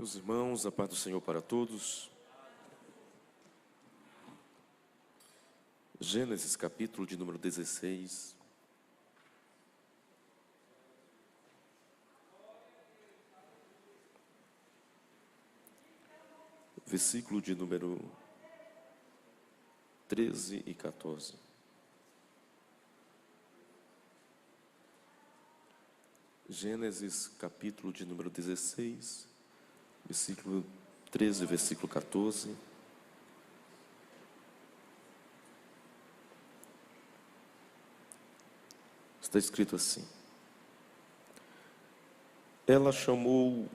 Meus irmãos, a paz do Senhor para todos. Gênesis capítulo de número 16. Versículo de número 13 e 14. Gênesis capítulo de número 16, versículo 13, versículo 14. Está escrito assim: Ela chamou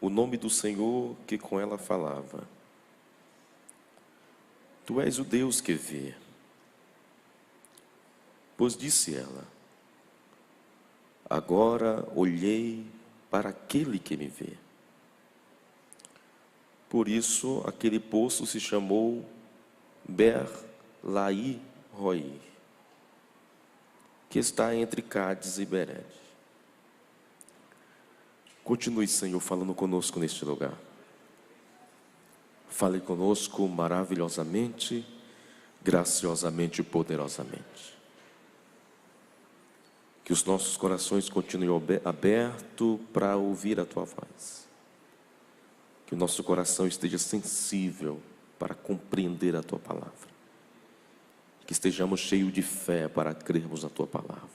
o nome do Senhor que com ela falava. Tu és o Deus que vê. Pois disse ela: Agora olhei para aquele que me vê. Por isso aquele poço se chamou Ber-Lai-Roi, que está entre Cádiz e Bered. Continue, Senhor, falando conosco neste lugar. Fale conosco maravilhosamente, graciosamente e poderosamente. Que os nossos corações continuem abertos para ouvir a Tua voz. Que o nosso coração esteja sensível para compreender a Tua palavra. Que estejamos cheios de fé para crermos na Tua palavra.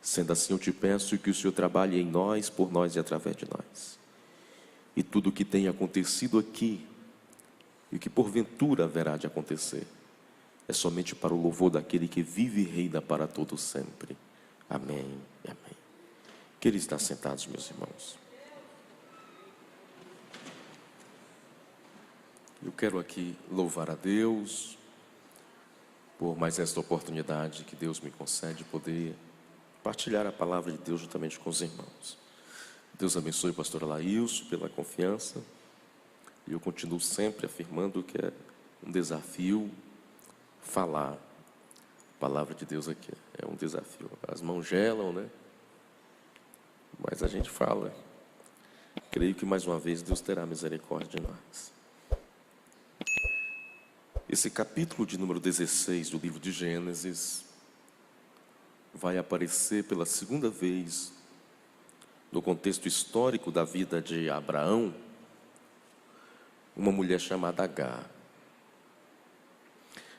Sendo assim, eu te peço que o Senhor trabalhe em nós, por nós e através de nós. E tudo o que tem acontecido aqui, e o que porventura haverá de acontecer, é somente para o louvor daquele que vive e reina para todo sempre. Amém e amém. Queridos, estar sentados, meus irmãos. Eu quero aqui louvar a Deus por mais esta oportunidade que Deus me concede de poder partilhar a palavra de Deus juntamente com os irmãos. Deus abençoe o pastor Laílson pela confiança. E eu continuo sempre afirmando que é um desafio falar a palavra de Deus aqui. É um desafio. As mãos gelam, né? Mas a gente fala. Creio que mais uma vez Deus terá misericórdia de nós. Esse capítulo de número 16 do livro de Gênesis vai aparecer pela segunda vez no contexto histórico da vida de Abraão, uma mulher chamada Agar.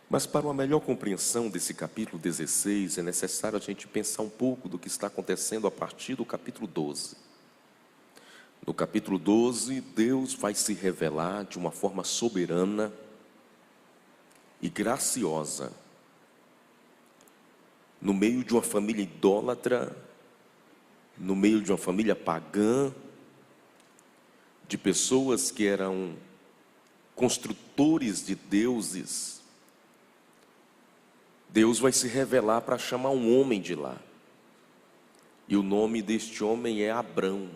Mas para uma melhor compreensão desse capítulo 16, é necessário a gente pensar um pouco do que está acontecendo a partir do capítulo 12. No capítulo 12, Deus vai se revelar de uma forma soberana e graciosa no meio de uma família idólatra, no meio de uma família pagã, de pessoas que eram construtores de deuses. Deus vai se revelar para chamar um homem de lá. E o nome deste homem é Abrão.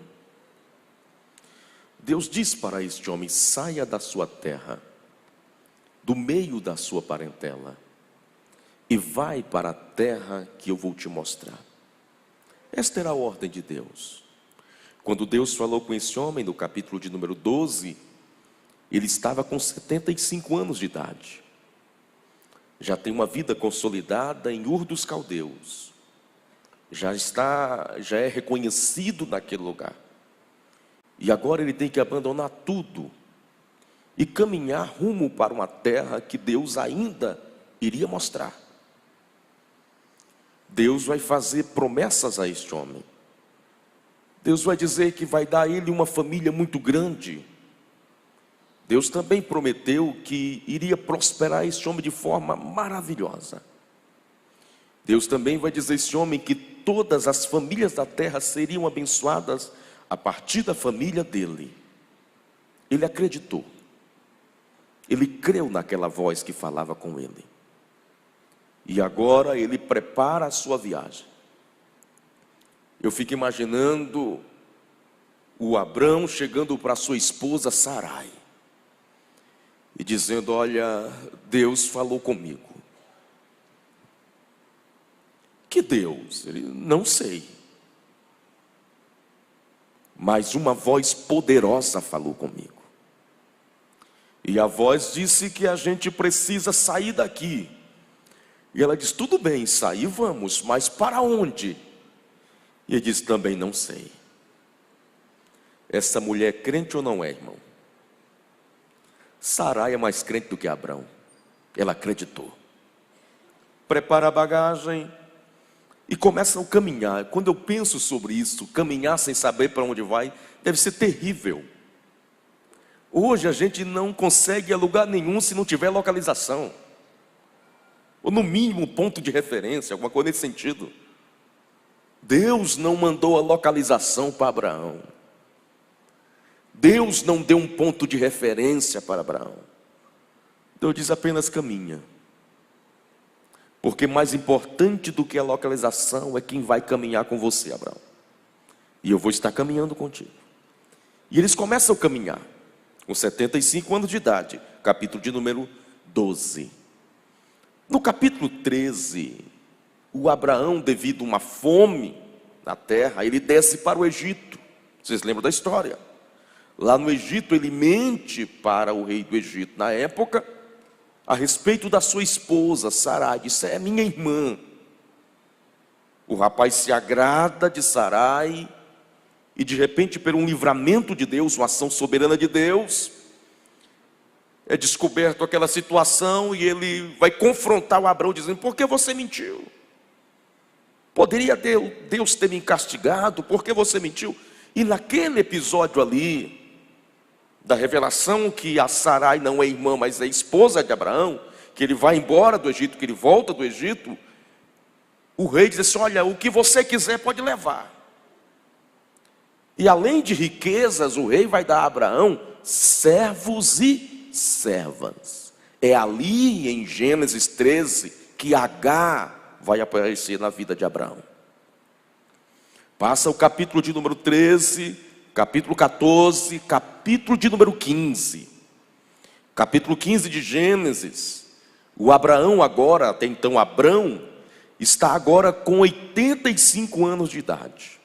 Deus diz para este homem: saia da sua terra, do meio da sua parentela, e vai para a terra que eu vou te mostrar. Esta era a ordem de Deus. Quando Deus falou com esse homem, no capítulo de número 12, ele estava com 75 anos de idade. Já tem uma vida consolidada em Ur dos Caldeus. Já é reconhecido naquele lugar. E agora ele tem que abandonar tudo e caminhar rumo para uma terra que Deus ainda iria mostrar. Deus vai fazer promessas a este homem. Deus vai dizer que vai dar a ele uma família muito grande. Deus também prometeu que iria prosperar este homem de forma maravilhosa. Deus também vai dizer a este homem que todas as famílias da terra seriam abençoadas a partir da família dele. Ele acreditou. Ele creu naquela voz que falava com ele. E agora ele prepara a sua viagem. Eu fico imaginando o Abrão chegando para sua esposa Sarai e dizendo: olha, Deus falou comigo. Que Deus? Ele: não sei. mas uma voz poderosa falou comigo. E a voz disse que a gente precisa sair daqui. E ela disse: tudo bem, sair vamos, mas para onde? E ele disse: também não sei. Essa mulher é crente ou não é, irmão? Sarai é mais crente do que Abrão. Ela acreditou. Prepara a bagagem e começa a caminhar. Quando eu penso sobre isso, caminhar sem saber para onde vai, deve ser terrível. Hoje a gente não consegue ir a lugar nenhum se não tiver localização, ou no mínimo um ponto de referência, alguma coisa nesse sentido. Deus não mandou a localização para Abraão. Deus não deu um ponto de referência para Abraão. Deus diz apenas: caminha. Porque mais importante do que a localização é quem vai caminhar com você, Abraão. E eu vou estar caminhando contigo. E eles começam a caminhar, com 75 anos de idade, capítulo de número 12. No capítulo 13, o Abraão, devido a uma fome na terra, ele desce para o Egito. Vocês lembram da história? Lá no Egito, ele mente para o rei do Egito, na época, a respeito da sua esposa, Sarai. Disse: é minha irmã. O rapaz se agrada de Sarai, e de repente, por um livramento de Deus, uma ação soberana de Deus, é descoberto aquela situação, e ele vai confrontar o Abraão, dizendo: por que você mentiu? Poderia Deus ter me castigado? Por que você mentiu? E naquele episódio ali, da revelação que a Sarai não é irmã, mas é esposa de Abraão, que ele vai embora do Egito, que ele volta do Egito, o rei diz assim: olha, o que você quiser pode levar. E além de riquezas, o rei vai dar a Abraão servos e servas. É ali em Gênesis 13 que H vai aparecer na vida de Abraão. Passa o capítulo de número 13, capítulo 14, capítulo de número 15. Capítulo 15 de Gênesis. O Abraão agora, até então Abrão, está agora com 85 anos de idade.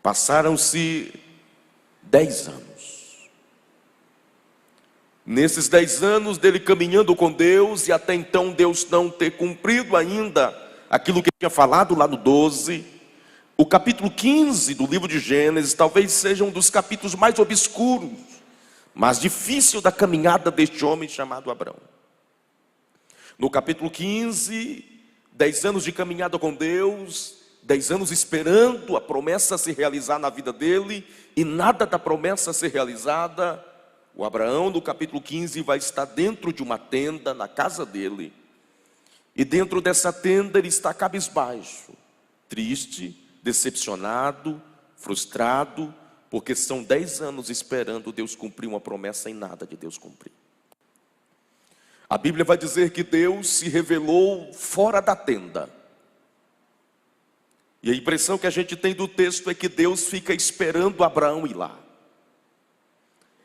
Passaram-se 10 anos. Nesses 10 anos dele caminhando com Deus, e até então Deus não ter cumprido ainda aquilo que tinha falado lá no 12, o capítulo 15 do livro de Gênesis talvez seja um dos capítulos mais obscuros, mais difícil da caminhada deste homem chamado Abrão. No capítulo 15, 10 anos de caminhada com Deus, 10 anos esperando a promessa se realizar na vida dele, e nada da promessa ser realizada. O Abraão, no capítulo 15, vai estar dentro de uma tenda na casa dele, e dentro dessa tenda ele está cabisbaixo, triste, decepcionado, frustrado, porque são 10 anos esperando Deus cumprir uma promessa e nada de Deus cumprir. A Bíblia vai dizer que Deus se revelou fora da tenda. E a impressão que a gente tem do texto é que Deus fica esperando Abraão ir lá.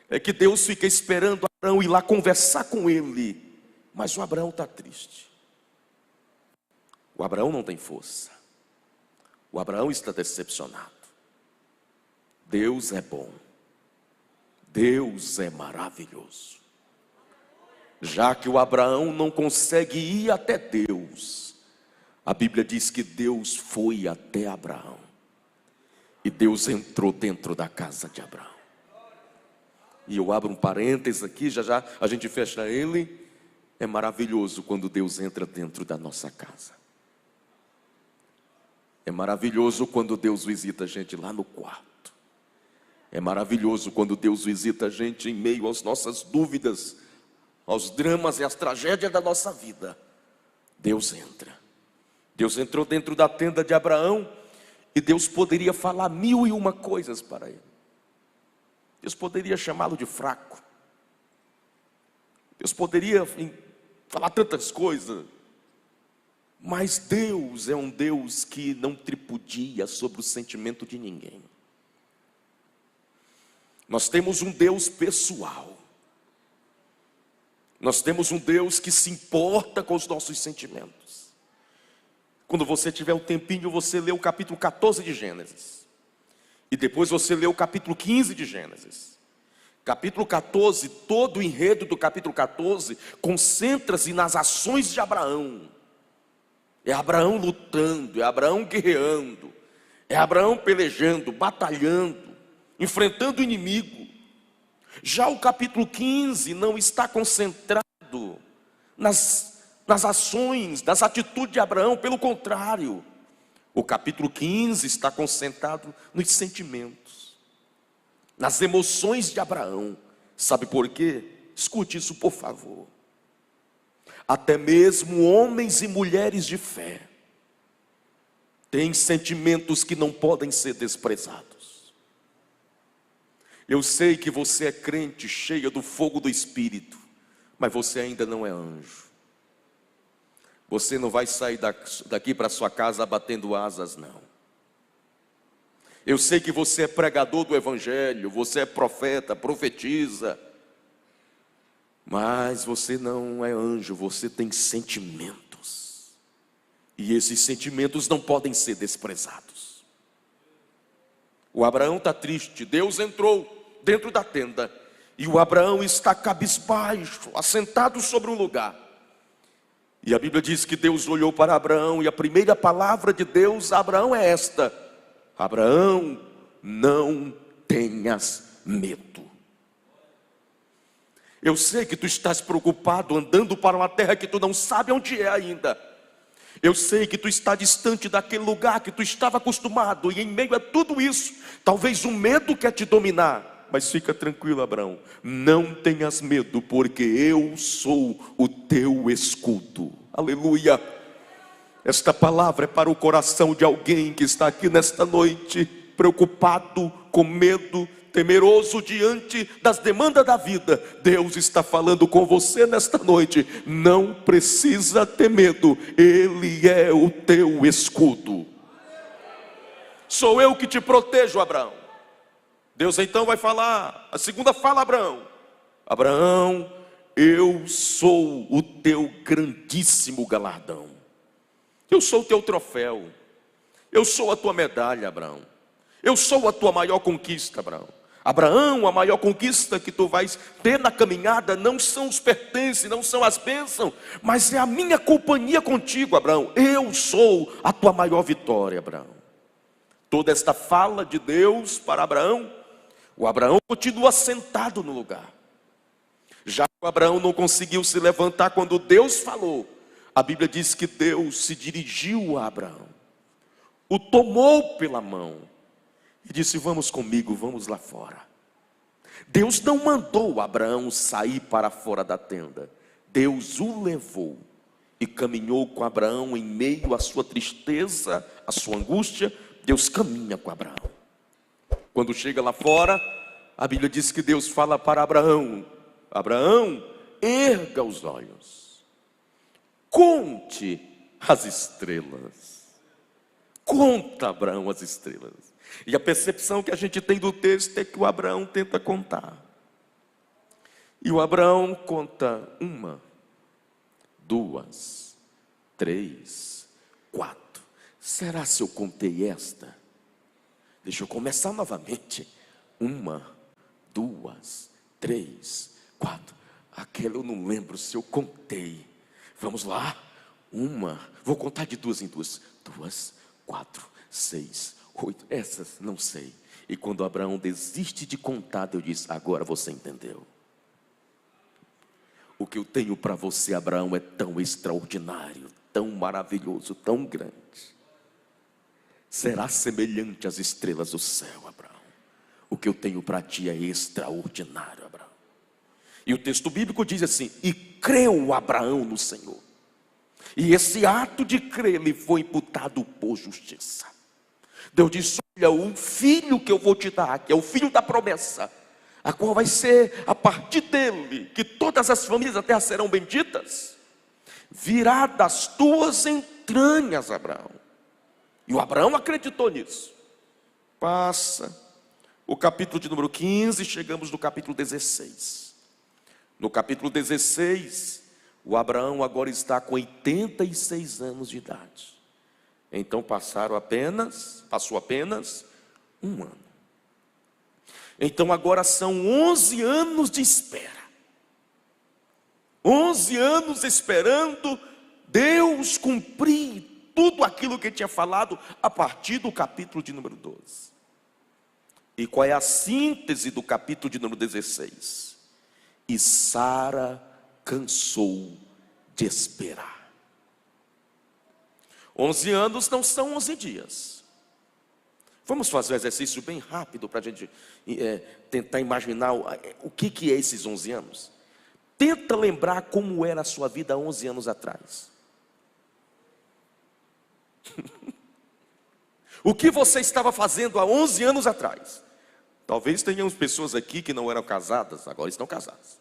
É que Deus fica esperando Abraão ir lá conversar com ele. Mas o Abraão está triste. O Abraão não tem força. O Abraão está decepcionado. Deus é bom. Deus é maravilhoso. Já que o Abraão não consegue ir até Deus, a Bíblia diz que Deus foi até Abraão. E Deus entrou dentro da casa de Abraão. E eu abro um parênteses aqui, já já a gente fecha ele. É maravilhoso quando Deus entra dentro da nossa casa. É maravilhoso quando Deus visita a gente lá no quarto. É maravilhoso quando Deus visita a gente em meio às nossas dúvidas, aos dramas e às tragédias da nossa vida. Deus entra. Deus entrou dentro da tenda de Abraão, e Deus poderia falar 1001 coisas para ele. Deus poderia chamá-lo de fraco. Deus poderia falar tantas coisas. Mas Deus é um Deus que não tripudia sobre o sentimento de ninguém. Nós temos um Deus pessoal. Nós temos um Deus que se importa com os nossos sentimentos. Quando você tiver um tempinho, você lê o capítulo 14 de Gênesis. E depois você lê o capítulo 15 de Gênesis. Capítulo 14, todo o enredo do capítulo 14 concentra-se nas ações de Abraão. É Abraão lutando, é Abraão guerreando, é Abraão pelejando, batalhando, enfrentando o inimigo. Já o capítulo 15 não está concentrado nas ações, nas atitudes de Abraão, pelo contrário. O capítulo 15 está concentrado nos sentimentos, nas emoções de Abraão. Sabe por quê? Escute isso, por favor. Até mesmo homens e mulheres de fé têm sentimentos que não podem ser desprezados. Eu sei que você é crente, cheia do fogo do Espírito, mas você ainda não é anjo. Você não vai sair daqui para sua casa batendo asas, não. Eu sei que você é pregador do Evangelho, você é profeta, profetiza, mas você não é anjo, você tem sentimentos. E esses sentimentos não podem ser desprezados. O Abraão está triste, Deus entrou dentro da tenda, e o Abraão está cabisbaixo, assentado sobre um lugar. E a Bíblia diz que Deus olhou para Abraão, e a primeira palavra de Deus a Abraão é esta: Abraão, não tenhas medo. Eu sei que tu estás preocupado, andando para uma terra que tu não sabe onde é ainda. Eu sei que tu está distante daquele lugar que tu estava acostumado, e em meio a tudo isso, talvez o medo quer te dominar. Mas fica tranquilo, Abraão, não tenhas medo, porque eu sou o teu escudo. Aleluia. Esta palavra é para o coração de alguém que está aqui nesta noite, preocupado, com medo, temeroso diante das demandas da vida. Deus está falando com você nesta noite: não precisa ter medo, Ele é o teu escudo. Sou eu que te protejo, Abraão. Deus então vai falar, a segunda fala a Abraão: Abraão, eu sou o teu grandíssimo galardão. Eu sou o teu troféu. Eu sou a tua medalha, Abraão. Eu sou a tua maior conquista, Abraão. Abraão, a maior conquista que tu vais ter na caminhada não são os pertences, não são as bênçãos, mas é a minha companhia contigo, Abraão. Eu sou a tua maior vitória, Abraão. Toda esta fala de Deus para Abraão, o Abraão continua sentado no lugar. Já que o Abraão não conseguiu se levantar quando Deus falou, a Bíblia diz que Deus se dirigiu a Abraão, o tomou pela mão e disse: vamos comigo, vamos lá fora. Deus não mandou Abraão sair para fora da tenda. Deus o levou e caminhou com Abraão em meio à sua tristeza, à sua angústia. Deus caminha com Abraão. Quando chega lá fora, a Bíblia diz que Deus fala para Abraão: Abraão, erga os olhos, conte as estrelas. Conta, Abraão, as estrelas. E a percepção que a gente tem do texto é que o Abraão tenta contar. E o Abraão conta 1, 2, 3, 4. Será se eu contei esta? Deixa eu começar novamente. 1, 2, 3, 4. Aquela eu não lembro se eu contei. Vamos lá. 1, vou contar de 2 em 2. 2, 4, 6, 8. Essas não sei. E quando Abraão desiste de contar, Deus diz: agora você entendeu. O que eu tenho para você, Abraão, é tão extraordinário, tão maravilhoso, tão grande. Será semelhante às estrelas do céu, Abraão. O que eu tenho para ti é extraordinário, Abraão. E o texto bíblico diz assim: e creu Abraão no Senhor, e esse ato de crer lhe foi imputado por justiça. Deus disse: olha, o filho que eu vou te dar, que é o filho da promessa, a qual vai ser a partir dele que todas as famílias da terra serão benditas, virá das tuas entranhas, Abraão. E o Abraão acreditou nisso. Passa o capítulo de número 15, chegamos no capítulo 16. No capítulo 16, o Abraão agora está com 86 anos de idade. Então passou apenas 1 ano. Então agora são 11 anos de espera. 11 anos esperando Deus cumprir tudo aquilo que tinha falado a partir do capítulo de número 12. E qual é a síntese do capítulo de número 16? E Sara cansou de esperar. 11 anos não são 11 dias. Vamos fazer um exercício bem rápido para a gente tentar imaginar o que é esses 11 anos. Tenta lembrar como era a sua vida há 11 anos atrás. O que você estava fazendo há 11 anos atrás? Talvez tenhamos pessoas aqui que não eram casadas, agora estão casadas.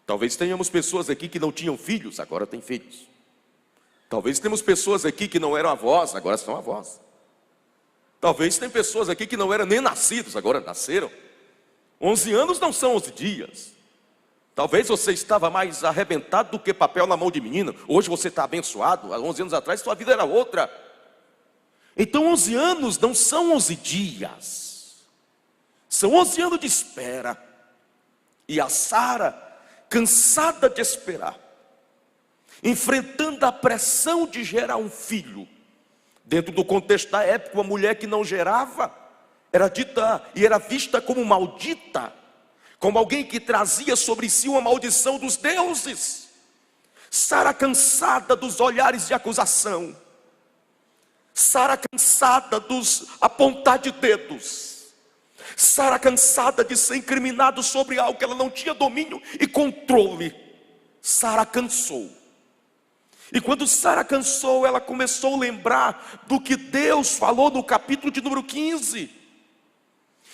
Talvez tenhamos pessoas aqui que não tinham filhos, agora têm filhos. Talvez temos pessoas aqui que não eram avós, agora são avós. Talvez tem pessoas aqui que não eram nem nascidos, agora nasceram. 11 anos não são 11 dias. Talvez você estava mais arrebentado do que papel na mão de menino. Hoje você está abençoado. Há 11 anos atrás sua vida era outra. Então 11 anos não são 11 dias. São 11 anos de espera. E a Sara, cansada de esperar, enfrentando a pressão de gerar um filho. Dentro do contexto da época, uma mulher que não gerava era dita e era vista como maldita, como alguém que trazia sobre si uma maldição dos deuses. Sara cansada dos olhares de acusação, Sara cansada dos apontar de dedos, Sara cansada de ser incriminada sobre algo que ela não tinha domínio e controle. Sara cansou. E quando Sara cansou, ela começou a lembrar do que Deus falou no capítulo de número 15.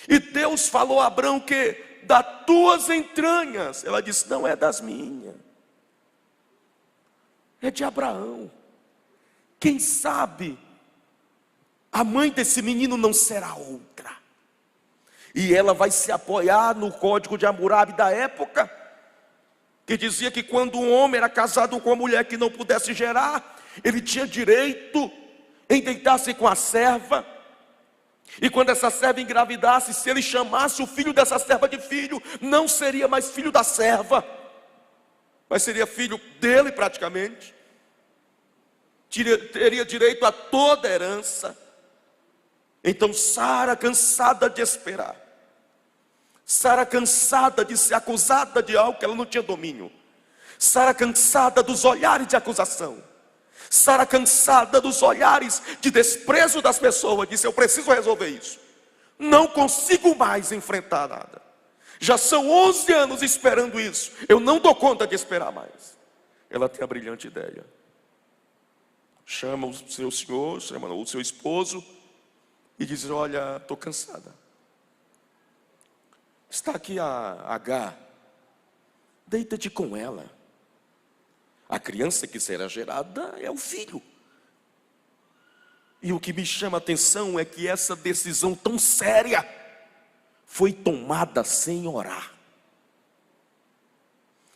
E Deus falou a Abraão que das tuas entranhas, ela disse, não é das minhas, é de Abraão. Quem sabe a mãe desse menino não será outra. E ela vai se apoiar no código de Hammurabi da época, que dizia que quando um homem era casado com uma mulher que não pudesse gerar, ele tinha direito em deitar-se com a serva. E quando essa serva engravidasse, se ele chamasse o filho dessa serva de filho, não seria mais filho da serva, mas seria filho dele praticamente. Teria direito a toda a herança. Então Sara, cansada de esperar, Sara cansada de ser acusada de algo que ela não tinha domínio, Sara cansada dos olhares de acusação, Sara cansada dos olhares de desprezo das pessoas, disse, eu preciso resolver isso. Não consigo mais enfrentar nada. Já são 11 anos esperando isso. Eu não dou conta de esperar mais. Ela tem a brilhante ideia. Chama o seu senhor, chama o seu esposo e diz, olha, estou cansada. Está aqui a H, deita-te com ela. A criança que será gerada é o filho. E o que me chama a atenção é que essa decisão tão séria foi tomada sem orar.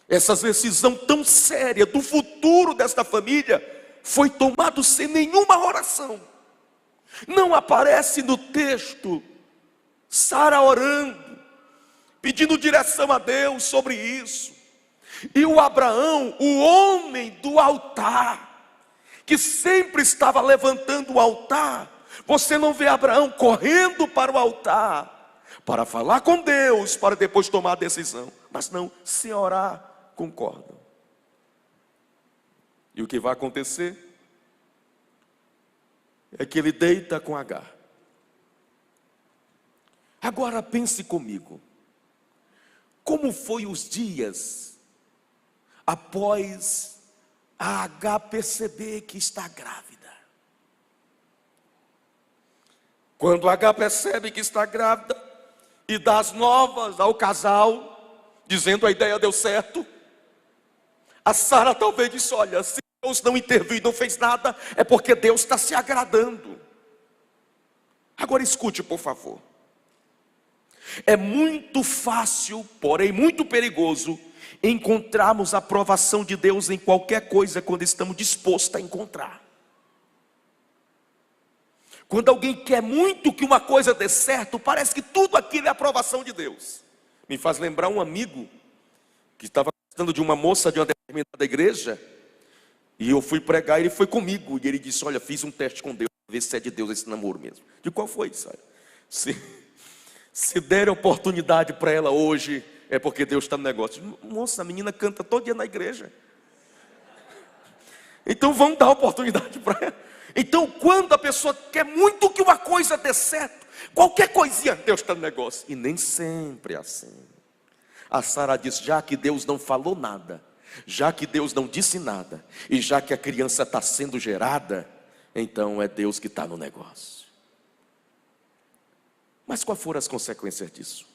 Essa decisão tão séria do futuro desta família foi tomada sem nenhuma oração. Não aparece no texto Sara orando, pedindo direção a Deus sobre isso. E o Abraão, o homem do altar, que sempre estava levantando o altar, você não vê Abraão correndo para o altar, para falar com Deus, para depois tomar a decisão. Mas não, sem orar, concordam. E o que vai acontecer? É que ele deita com Agar. Agora pense comigo. Como foi os dias após a Agar perceber que está grávida? Quando a Agar percebe que está grávida e dá as novas ao casal, dizendo a ideia deu certo, a Sara talvez disse, olha, se Deus não interviu e não fez nada, é porque Deus está se agradando. Agora escute, por favor. É muito fácil, porém muito perigoso, encontrarmos a aprovação de Deus em qualquer coisa quando estamos dispostos a encontrar. Quando alguém quer muito que uma coisa dê certo, parece que tudo aquilo é aprovação de Deus. Me faz lembrar um amigo que estava gostando de uma moça de uma determinada igreja, e eu fui pregar, ele foi comigo, e ele disse: olha, fiz um teste com Deus, ver se é de Deus esse namoro mesmo. De qual foi, sabe? Se der oportunidade para ela hoje, é porque Deus está no negócio. Moça, a menina canta todo dia na igreja. Então vamos dar oportunidade para ela. Então quando a pessoa quer muito que uma coisa dê certo, qualquer coisinha, Deus está no negócio. E nem sempre é assim. A Sara disse: já que Deus não falou nada, já que Deus não disse nada, e já que a criança está sendo gerada, então é Deus que está no negócio. Mas quais foram as consequências disso?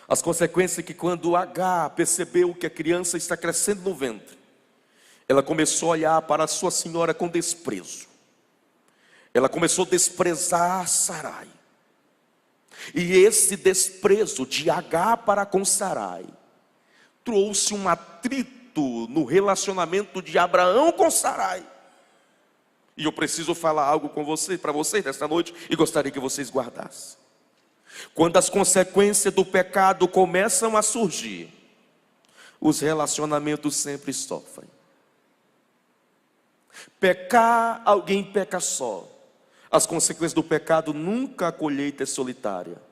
As consequências é que quando Agar percebeu que a criança está crescendo no ventre, ela começou a olhar para a sua senhora com desprezo. Ela começou a desprezar Sarai. E esse desprezo de Agar para com Sarai trouxe um atrito no relacionamento de Abraão com Sarai. E eu preciso falar algo com vocês, para vocês nesta noite, e gostaria que vocês guardassem. Quando as consequências do pecado começam a surgir, os relacionamentos sempre sofrem. Pecar, alguém peca só. As consequências do pecado nunca a colheita é solitária.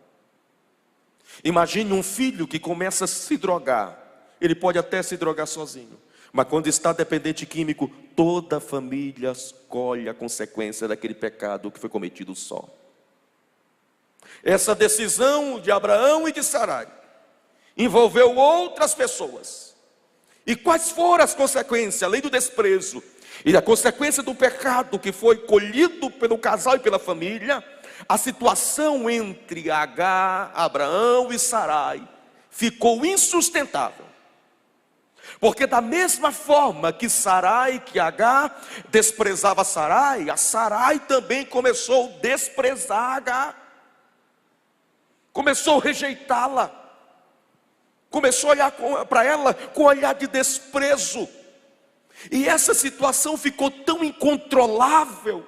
Imagine um filho que começa a se drogar. Ele pode até se drogar sozinho, mas quando está dependente químico, toda a família colhe a consequência daquele pecado que foi cometido só. Essa decisão de Abraão e de Sarai envolveu outras pessoas. E quais foram as consequências, além do desprezo e a consequência do pecado que foi colhido pelo casal e pela família? A situação entre Agar, Abraão e Sarai ficou insustentável. Porque da mesma forma que Agar desprezava Sarai, a Sarai também começou a desprezar Agar. Começou a rejeitá-la. Começou a olhar para ela com olhar de desprezo. E essa situação ficou tão incontrolável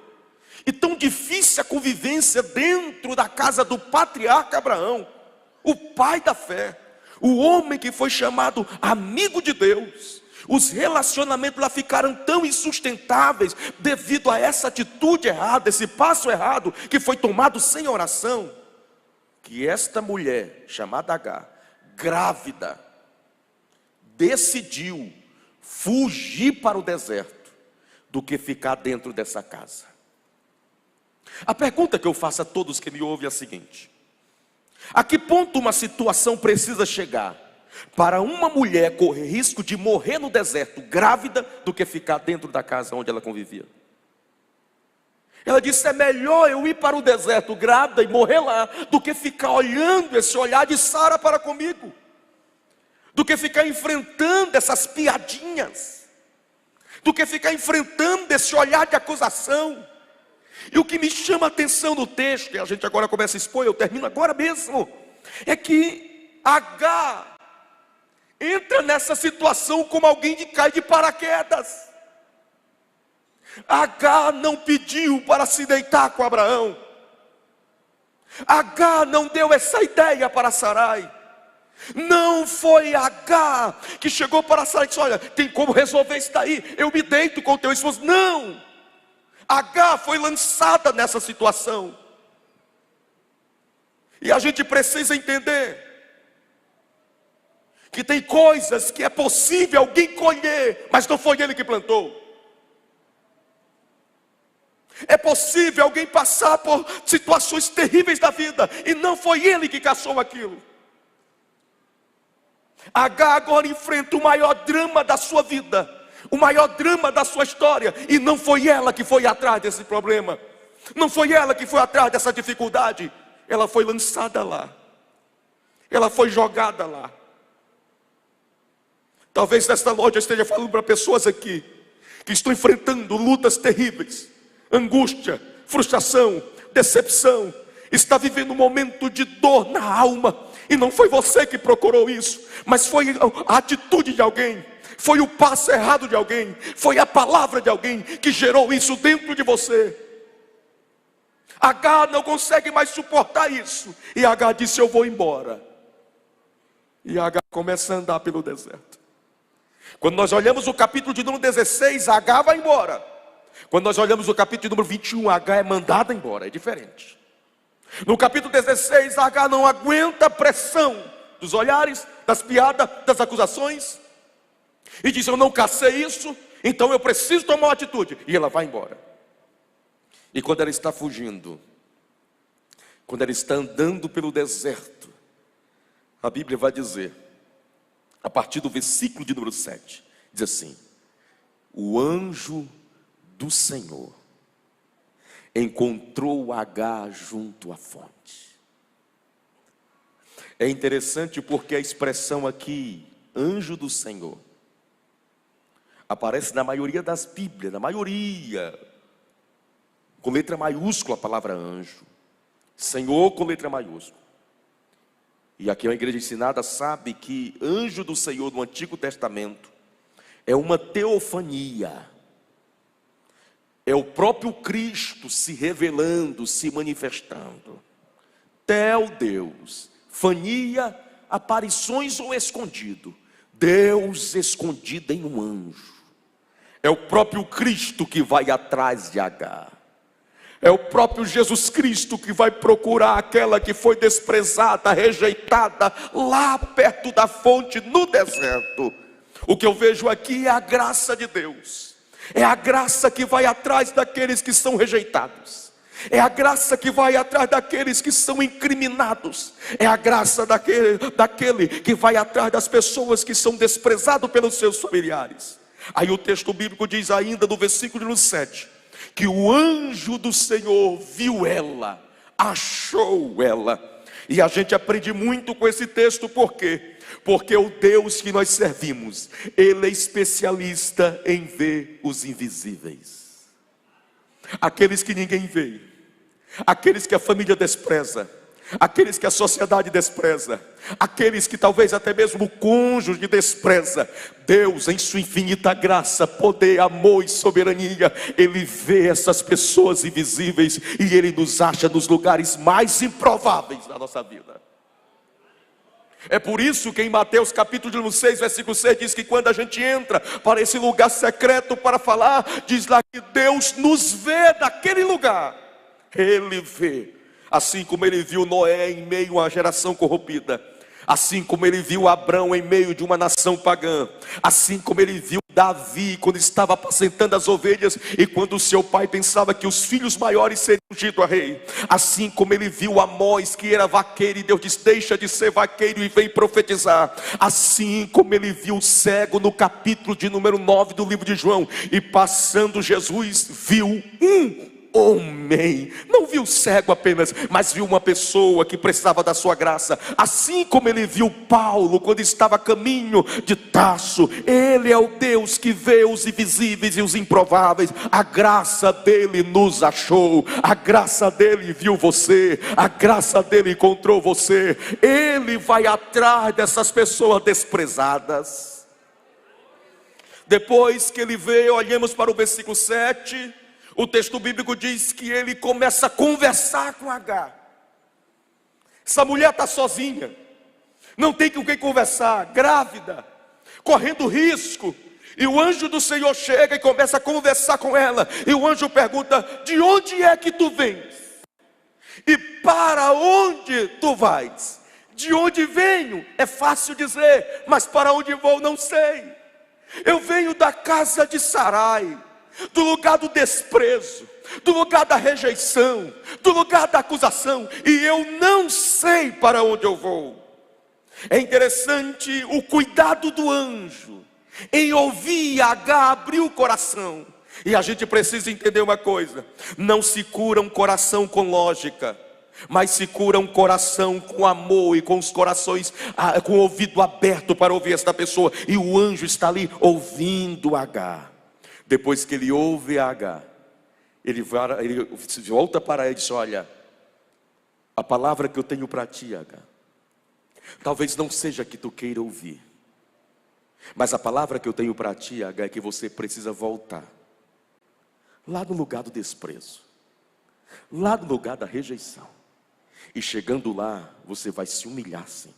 e tão difícil a convivência dentro da casa do patriarca Abraão, o pai da fé, o homem que foi chamado amigo de Deus. Os relacionamentos lá ficaram tão insustentáveis devido a essa atitude errada, esse passo errado que foi tomado sem oração, que esta mulher chamada Agar, grávida, decidiu fugir para o deserto do que ficar dentro dessa casa. A pergunta que eu faço a todos que me ouvem é a seguinte: a que ponto uma situação precisa chegar para uma mulher correr risco de morrer no deserto grávida do que ficar dentro da casa onde ela convivia? Ela disse: é melhor eu ir para o deserto grávida e morrer lá do que ficar olhando esse olhar de Sara para comigo, do que ficar enfrentando essas piadinhas, do que ficar enfrentando esse olhar de acusação. E o que me chama a atenção no texto, e a gente agora começa a expor, eu termino agora mesmo, é que Agar entra nessa situação como alguém que cai de paraquedas. Agar não pediu para se deitar com Abraão. Agar não deu essa ideia para Sarai. Não foi Agar que chegou para Sarai e disse: olha, tem como resolver isso daí, eu me deito com o teu esposo. Não, Agar foi lançada nessa situação. E a gente precisa entender que tem coisas que é possível alguém colher, mas não foi ele que plantou. É possível alguém passar por situações terríveis da vida e não foi ele que caçou aquilo. Agar agora enfrenta o maior drama da sua vida, o maior drama da sua história, e não foi ela que foi atrás desse problema, não foi ela que foi atrás dessa dificuldade. Ela foi lançada lá, ela foi jogada lá. Talvez nesta noite eu esteja falando para pessoas aqui que estão enfrentando lutas terríveis, angústia, frustração, decepção, está vivendo um momento de dor na alma, e não foi você que procurou isso, mas foi a atitude de alguém, foi o passo errado de alguém, foi a palavra de alguém que gerou isso dentro de você. Agar não consegue mais suportar isso. E Agar disse: eu vou embora. E Agar começa a andar pelo deserto. Quando nós olhamos o capítulo de número 16, Agar vai embora. Quando nós olhamos o capítulo de número 21, Agar é mandada embora, é diferente. No capítulo 16, Agar não aguenta a pressão dos olhares, das piadas, das acusações, e diz: eu não cacei isso, então eu preciso tomar uma atitude. E ela vai embora. E quando ela está fugindo, quando ela está andando pelo deserto, a Bíblia vai dizer, a partir do versículo de número 7, diz assim: o anjo do Senhor encontrou Agar junto à fonte. É interessante porque a expressão aqui, anjo do Senhor, aparece na maioria das Bíblias, na maioria, com letra maiúscula a palavra anjo. Senhor com letra maiúscula. E aqui a igreja ensinada sabe que anjo do Senhor no Antigo Testamento é uma teofania. É o próprio Cristo se revelando, se manifestando. Tel, Deus. Fania, aparições ou escondido. Deus escondido em um anjo. É o próprio Cristo que vai atrás de Agar. É o próprio Jesus Cristo que vai procurar aquela que foi desprezada, rejeitada, lá perto da fonte, no deserto. O que eu vejo aqui é a graça de Deus. É a graça que vai atrás daqueles que são rejeitados. É a graça que vai atrás daqueles que são incriminados. É a graça daquele que vai atrás das pessoas que são desprezadas pelos seus familiares. Aí o texto bíblico diz ainda no versículo 7, que o anjo do Senhor viu ela, achou ela. E a gente aprende muito com esse texto, por quê? Porque o Deus que nós servimos, Ele é especialista em ver os invisíveis. Aqueles que ninguém vê, aqueles que a família despreza, aqueles que a sociedade despreza, aqueles que talvez até mesmo o cônjuge despreza. Deus, em sua infinita graça, poder, amor e soberania, Ele vê essas pessoas invisíveis e Ele nos acha nos lugares mais improváveis da nossa vida. É por isso que em Mateus capítulo 6, versículo 6, diz que quando a gente entra para esse lugar secreto para falar, diz lá que Deus nos vê daquele lugar. Ele vê. Assim como Ele viu Noé em meio a uma geração corrompida, assim como Ele viu Abrão em meio de uma nação pagã, assim como Ele viu Davi quando estava apacentando as ovelhas e quando o seu pai pensava que os filhos maiores seriam ungidos a rei, assim como Ele viu Amós que era vaqueiro e Deus diz: deixa de ser vaqueiro e vem profetizar, assim como Ele viu o cego no capítulo de número 9 do livro de João, e passando Jesus viu um homem, não viu cego apenas, mas viu uma pessoa que precisava da sua graça. Assim como Ele viu Paulo quando estava a caminho de Tarso, Ele é o Deus que vê os invisíveis e os improváveis. A graça dele nos achou, a graça dele viu você, a graça dele encontrou você. Ele vai atrás dessas pessoas desprezadas. Depois que Ele veio, olhemos para o versículo 7. O texto bíblico diz que ele começa a conversar com Agar. Essa mulher está sozinha, não tem com quem conversar, grávida, correndo risco. E o anjo do Senhor chega e começa a conversar com ela. E o anjo pergunta: de onde é que tu vens? E para onde tu vais? De onde venho é fácil dizer, mas para onde vou não sei. Eu venho da casa de Sarai, do lugar do desprezo, do lugar da rejeição, do lugar da acusação, e eu não sei para onde eu vou. É interessante o cuidado do anjo em ouvir Agar abrir o coração. E a gente precisa entender uma coisa: não se cura um coração com lógica, mas se cura um coração com amor e com os corações, com o ouvido aberto para ouvir esta pessoa. E o anjo está ali ouvindo Agar. Depois que ele ouve Agar, ele volta para ela e diz: olha, a palavra que eu tenho para ti, Agar, talvez não seja a que tu queira ouvir, mas a palavra que eu tenho para ti, Agar, é que você precisa voltar lá no lugar do desprezo, lá no lugar da rejeição. E chegando lá, você vai se humilhar sim.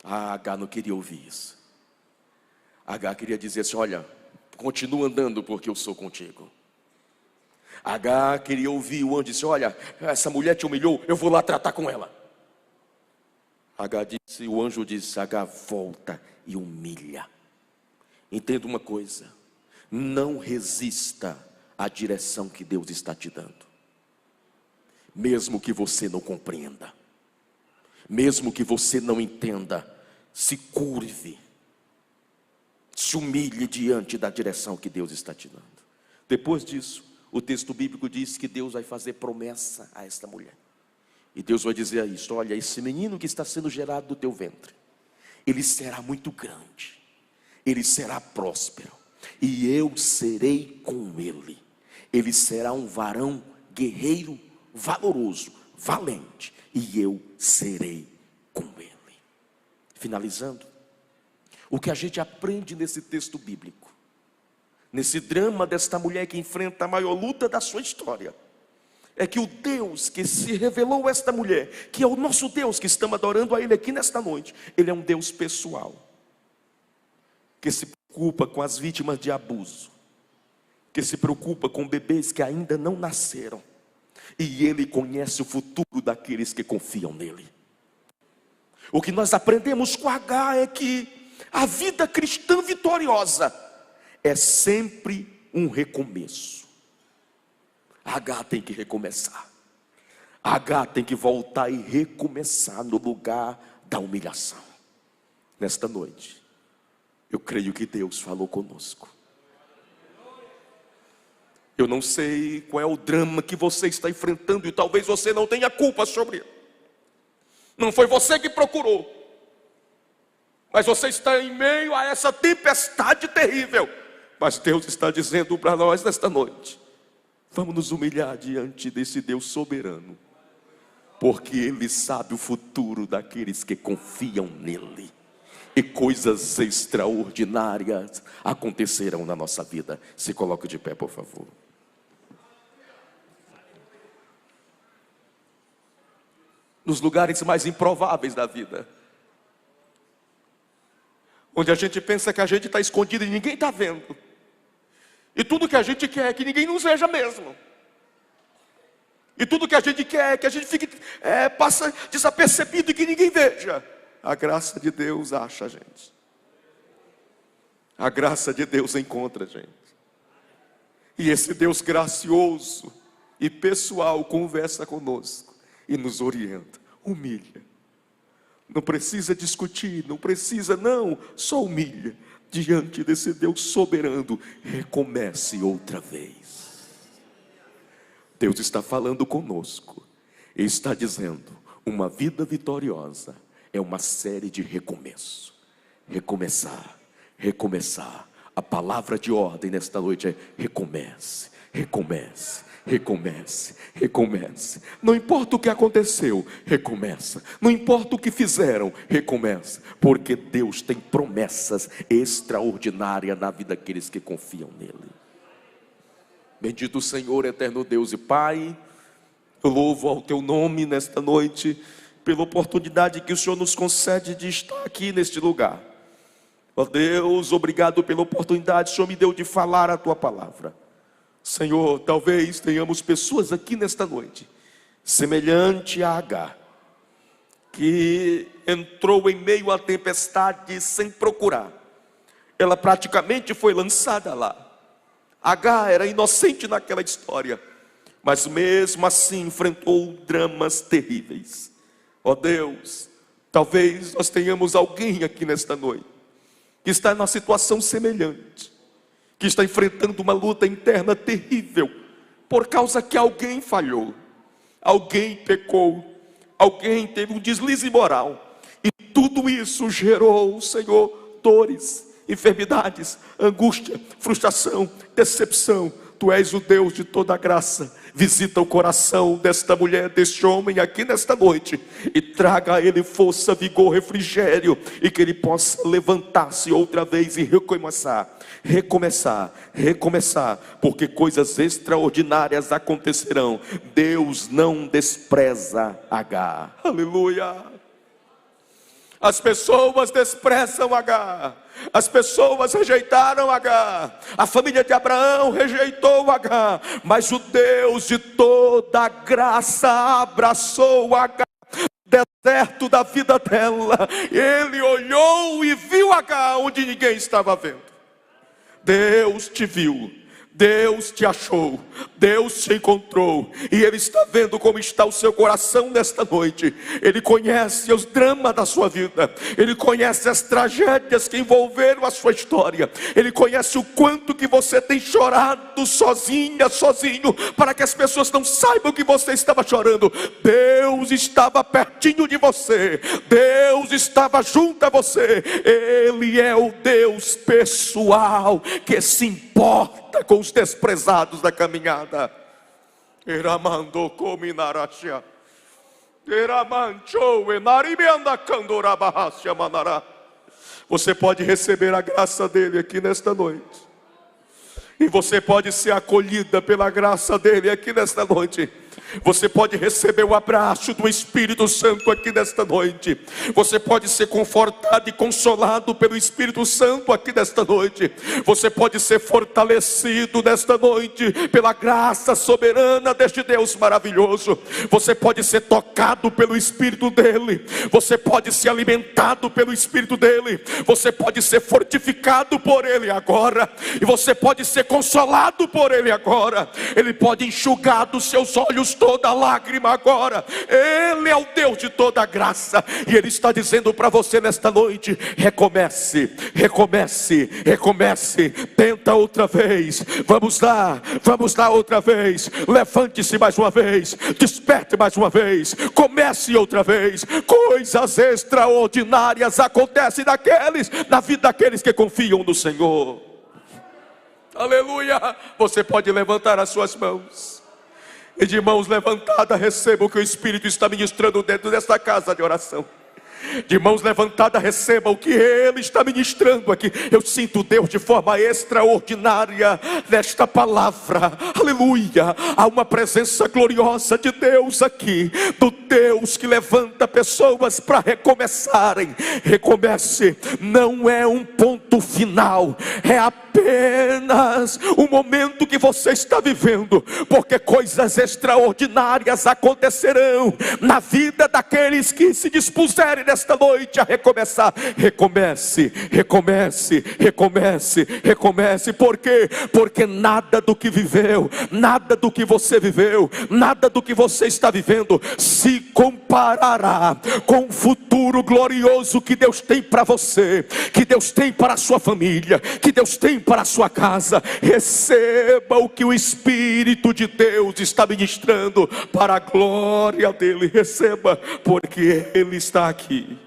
A Agar não queria ouvir isso. A Agar queria dizer assim: olha, continua andando porque eu sou contigo. A Agar queria ouvir o anjo disse: olha, essa mulher te humilhou, eu vou lá tratar com ela. Agar disse, o anjo disse: Agar, volta e humilha. Entenda uma coisa: não resista à direção que Deus está te dando. Mesmo que você não compreenda, mesmo que você não entenda, se curve, se humilhe diante da direção que Deus está te dando. Depois disso, o texto bíblico diz que Deus vai fazer promessa a esta mulher. E Deus vai dizer a isso: olha, esse menino que está sendo gerado do teu ventre, ele será muito grande, ele será próspero, e eu serei com ele. Ele será um varão guerreiro, valoroso, valente, e eu serei com ele. Finalizando, o que a gente aprende nesse texto bíblico, nesse drama desta mulher que enfrenta a maior luta da sua história, é que o Deus que se revelou a esta mulher, que é o nosso Deus que estamos adorando a Ele aqui nesta noite, Ele é um Deus pessoal, que se preocupa com as vítimas de abuso, que se preocupa com bebês que ainda não nasceram, e Ele conhece o futuro daqueles que confiam nele. O que nós aprendemos com Agar é que a vida cristã vitoriosa é sempre um recomeço. Agar tem que recomeçar. Agar tem que voltar e recomeçar no lugar da humilhação. Nesta noite, eu creio que Deus falou conosco. Eu não sei qual é o drama que você está enfrentando, e talvez você não tenha culpa sobre ele. Não foi você que procurou, mas você está em meio a essa tempestade terrível. Mas Deus está dizendo para nós nesta noite: vamos nos humilhar diante desse Deus soberano, porque Ele sabe o futuro daqueles que confiam nele. E coisas extraordinárias acontecerão na nossa vida. Se coloque de pé, por favor. Nos lugares mais improváveis da vida, onde a gente pensa que a gente está escondido e ninguém está vendo, e tudo que a gente quer é que ninguém nos veja mesmo, e tudo que a gente quer é que a gente fique, passa desapercebido e que ninguém veja. A graça de Deus acha a gente. A graça de Deus encontra a gente. E esse Deus gracioso e pessoal conversa conosco e nos orienta. Humilha. Não precisa discutir, não precisa, não. Só humilha diante desse Deus soberano. Recomece outra vez. Deus está falando conosco e está dizendo: uma vida vitoriosa é uma série de recomeço. Recomeçar, recomeçar. A palavra de ordem nesta noite é: recomece, recomece, recomece, recomece. Não importa o que aconteceu, recomeça. Não importa o que fizeram, recomeça. Porque Deus tem promessas extraordinárias na vida daqueles que confiam nele. Bendito o Senhor, eterno Deus e Pai, eu louvo ao teu nome nesta noite, pela oportunidade que o Senhor nos concede de estar aqui neste lugar. Ó Deus, obrigado pela oportunidade que o Senhor me deu de falar a tua palavra. Senhor, talvez tenhamos pessoas aqui nesta noite, semelhante a Agar, que entrou em meio à tempestade sem procurar. Ela praticamente foi lançada lá. Agar era inocente naquela história, mas mesmo assim enfrentou dramas terríveis. Ó Deus, talvez nós tenhamos alguém aqui nesta noite que está numa situação semelhante, que está enfrentando uma luta interna terrível, por causa que alguém falhou, alguém pecou, alguém teve um deslize moral, e tudo isso gerou, Senhor, dores, enfermidades, angústia, frustração, decepção. Tu és o Deus de toda graça. Visita o coração desta mulher, deste homem aqui nesta noite, e traga a ele força, vigor, refrigério, e que ele possa levantar-se outra vez e recomeçar, porque coisas extraordinárias acontecerão. Deus não despreza Agar. Aleluia. As pessoas desprezam Agar, as pessoas rejeitaram Agar, a família de Abraão rejeitou Agar, mas o Deus de toda graça abraçou Agar no deserto da vida dela. Ele olhou e viu Agar onde ninguém estava vendo. Deus te viu, Deus te achou, Deus te encontrou, e Ele está vendo como está o seu coração nesta noite. Ele conhece os dramas da sua vida, Ele conhece as tragédias que envolveram a sua história, Ele conhece o quanto que você tem chorado sozinha, sozinho, para que as pessoas não saibam que você estava chorando. Deus estava pertinho de você, Deus estava junto a você. Ele é o Deus pessoal que se importa com os desprezados da caminhada. Você pode receber a graça dele aqui nesta noite, e você pode ser acolhida pela graça dele aqui nesta noite. Você pode receber o abraço do Espírito Santo aqui nesta noite. Você pode ser confortado e consolado pelo Espírito Santo aqui nesta noite. Você pode ser fortalecido nesta noite pela graça soberana deste Deus maravilhoso. Você pode ser tocado pelo Espírito dele. Você pode ser alimentado pelo Espírito dele. Você pode ser fortificado por ele agora. E você pode ser consolado por ele agora. Ele pode enxugar dos seus olhos toda lágrima agora. Ele é o Deus de toda graça, e Ele está dizendo para você nesta noite: recomece, recomece, recomece. Tenta outra vez, vamos lá outra vez. Levante-se mais uma vez, desperte mais uma vez, comece outra vez. Coisas extraordinárias acontecem na vida daqueles que confiam no Senhor. Aleluia. Você pode levantar as suas mãos, e de mãos levantadas receba o que o Espírito está ministrando dentro desta casa de oração. De mãos levantadas receba o que Ele está ministrando aqui. Eu sinto Deus de forma extraordinária nesta palavra. Aleluia. Há uma presença gloriosa de Deus aqui, do Deus que levanta pessoas para recomeçarem. Recomece, não é um ponto final, é apenas o momento que você está vivendo, porque coisas extraordinárias acontecerão na vida daqueles que se dispuserem nesta noite a recomeçar. Recomece, recomece, recomece, recomece. Por quê? Porque nada do que viveu, nada do que você viveu, nada do que você está vivendo se comparará com o futuro glorioso que Deus tem para você, que Deus tem para a sua família, que Deus tem para a sua casa. Receba o que o Espírito de Deus está ministrando para a glória dele. Receba, porque Ele está aqui.